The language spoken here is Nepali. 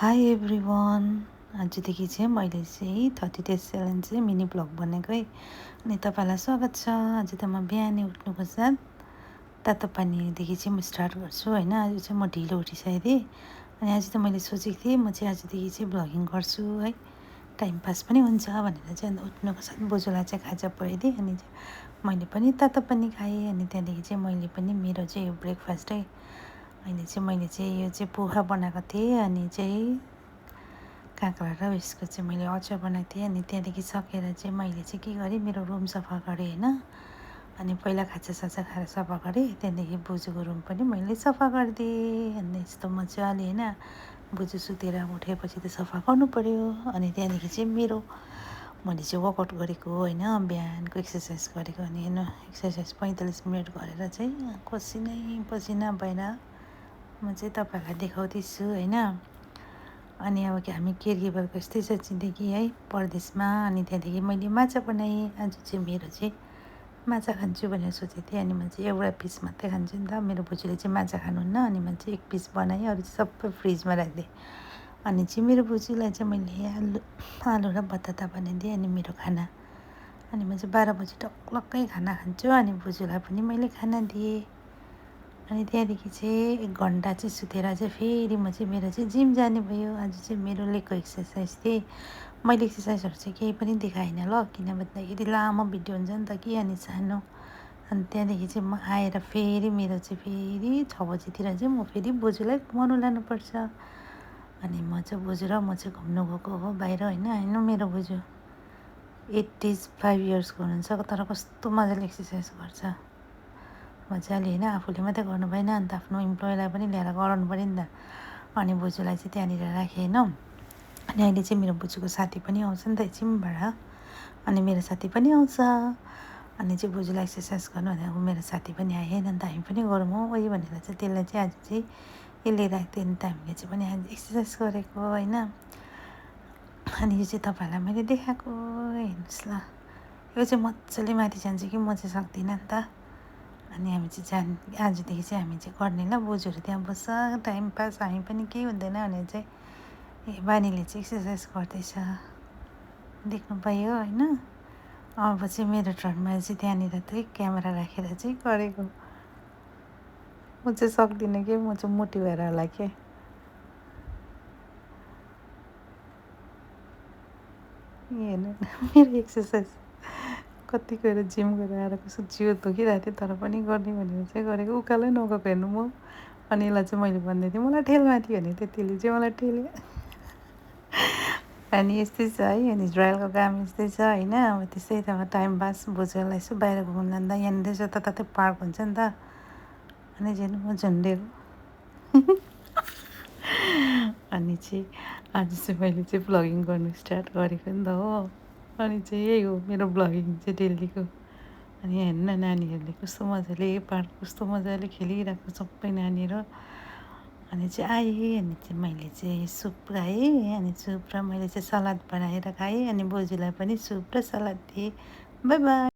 High everyone. आजदेखि चाहिँ मैले चाहिँ 30 डेज च्यालेन्ज चाहिँ मिनी ब्लग बनाएको है। अनि तपाईँलाई स्वागत छ। आज त म बिहानै उठ्नुको साथ तातो पानीदेखि चाहिँ म स्टार्ट गर्छु होइन। आज चाहिँ म ढिलो उठिसकेको थिएँ। अनि आज त मैले सोचेको थिएँ म चाहिँ आजदेखि चाहिँ ब्लगिङ गर्छु है, टाइम पास पनि हुन्छ भनेर चाहिँ। अन्त उठ्नुको साथ बोजूलाई चाहिँ खाजा पुऱ्याइदिएँ। अनि मैले पनि तातो पानी खाएँ। अनि त्यहाँदेखि चाहिँ मैले पनि मेरो चाहिँ यो ब्रेकफास्टै अहिले चाहिँ मैले चाहिँ यो चाहिँ पोहा बनाएको थिएँ। अनि चाहिँ काँक्रा र यसको चाहिँ मैले अचार बनाएको थिएँ। अनि त्यहाँदेखि सकेर चाहिँ मैले चाहिँ के गरेँ, मेरो रुम सफा गरेँ होइन। अनि पहिला खाजासाजा खाएर सफा गरेँ, त्यहाँदेखि बोजूको रुम पनि मैले सफा गरिदिएँ। अनि यस्तो मजाले होइन, बोजू सुतेर उठेपछि त सफा गर्नु पऱ्यो। अनि त्यहाँदेखि चाहिँ मैले चाहिँ वर्कआउट गरेको होइन, बिहानको एक्सर्साइज गरेको। अनि होइन, एक्सर्साइज 45 मिनट गरेर चाहिँ पसिना भएर म चाहिँ तपाईँहरूलाई देखाउँदैछु होइन। अनि अब हामी केयरगिभरको यस्तै छ जिन्दगी है, परदेशमा। अनि त्यहाँदेखि मैले माछा बनाएँ। आज चाहिँ मेरो चाहिँ माछा खान्छु भनेर सोचेको थिएँ। अनि म चाहिँ एउटा पिस मात्रै खान्छु नि त, मेरो बोजूले चाहिँ माछा खानुहुन्न। अनि मैले चाहिँ एक पिस बनाएँ, अरू चाहिँ सबै फ्रिजमा राखिदिएँ। अनि चाहिँ मेरो बोजूलाई चाहिँ मैले आलु र बटाटा बनाइदिएँ। अनि मेरो खाना, अनि म चाहिँ 12 बजी टक्लक्कै खाना खान्छु। अनि बोजूलाई पनि मैले खाना दिएँ। अनि त्यहाँदेखि चाहिँ 1 घन्टा चाहिँ सुतेर चाहिँ फेरि म चाहिँ मेरो चाहिँ जिम जाने भयो। आज चाहिँ मेरो लेगको एक्सर्साइज थिएँ। मैले एक्सर्साइजहरू चाहिँ केही पनि देखाइनँ ल, किन भन्दाखेरि लामो भिडियो हुन्छ नि त कि, अनि सानो। अनि त्यहाँदेखि चाहिँ म आएर फेरि मेरो चाहिँ फेरि 6 बजीतिर चाहिँ म फेरि बोजूलाई घुमाउनु लानुपर्छ। अनि म चाहिँ बोजू र म चाहिँ घुम्नु गएको हो बाहिर होइन। होइन मेरो बोजू 85 इयर्सको हुनुहुन्छ, तर कस्तो मजाले एक्सर्साइज गर्छ, मजाले होइन। आफूले मात्रै गर्नु भएन, अन्त आफ्नो इम्प्लोइलाई पनि ल्याएर गराउनु पऱ्यो नि त। अनि बोजूलाई चाहिँ त्यहाँनिर राखेँ होइन। अनि अहिले चाहिँ मेरो बोजूको साथी पनि आउँछ नि त एकछिनबाट, अनि मेरो साथी पनि आउँछ। अनि चाहिँ बोजूलाई एक्सर्साइज गर्नु भनेर मेरो साथी पनि आयो। अन्त हामी पनि गरौँ हो वही भनेर चाहिँ त्यसलाई चाहिँ आज चाहिँ यसले राख्थ्यो। अन्त हामीले चाहिँ पनि आज एक्सर्साइज गरेको होइन। अनि यो चाहिँ तपाईँहरूलाई मैले देखाएको, हेर्नुहोस् ल। यो चाहिँ मजाले माथि जान्छ कि म चाहिँ सक्दिनँ नि त। अनि हामी चाहिँ आजदेखि चाहिँ हामी चाहिँ गर्ने ल। बोजूहरू त्यहाँ बस्छ, टाइम पास, हामी पनि केही हुँदैन भनेर चाहिँ बानीले चाहिँ एक्सर्साइज गर्दैछ, देख्नु पायो होइन। अब चाहिँ मेरो टर्नमा चाहिँ त्यहाँनिर चाहिँ क्यामेरा राखेर चाहिँ गरेको। म चाहिँ सक्दिनँ कि, म चाहिँ मोटी भएर होला के। हेर्नु मेरो एक्सर्साइज कति गएर जिम गरेर आएर कस्तो जिउ दुखिरहेको थियो, तर पनि गर्ने भनेर चाहिँ गरेको। उकालै नगएको हेर्नु म। अनि यसलाई चाहिँ मैले भन्दै थिएँ मलाई ठेलमाथि भने, त्यसले चाहिँ मलाई ठेल्यो। अनि यस्तै छ है। अनि इजरायलको काम यस्तै छ होइन। अब त्यस्तै त टाइम पास। बोजूलाई यसो बाहिर घुम्नु लाँदा, यहाँनिर जताततै पार्क हुन्छ नि त। अनि चाहिँ म झुन्डेको। अनि चाहिँ आज चाहिँ मैले चाहिँ ब्लगिङ गर्नु स्टार्ट गरेको नि त हो। अनि चाहिँ यही हो मेरो ब्लगिङ चाहिँ डेलीको। अनि हेर्नु न, नानीहरूले कस्तो मजाले पार्क कस्तो मजाले खेलिरहेको सबै नानीहरू। अनि चाहिँ आएँ, अनि चाहिँ मैले चाहिँ सुप खाएँ। अनि सुप र मैले चाहिँ सलाद बनाएर खाएँ। अनि बोजूलाई पनि सुप र सलाद दिएँ। By by.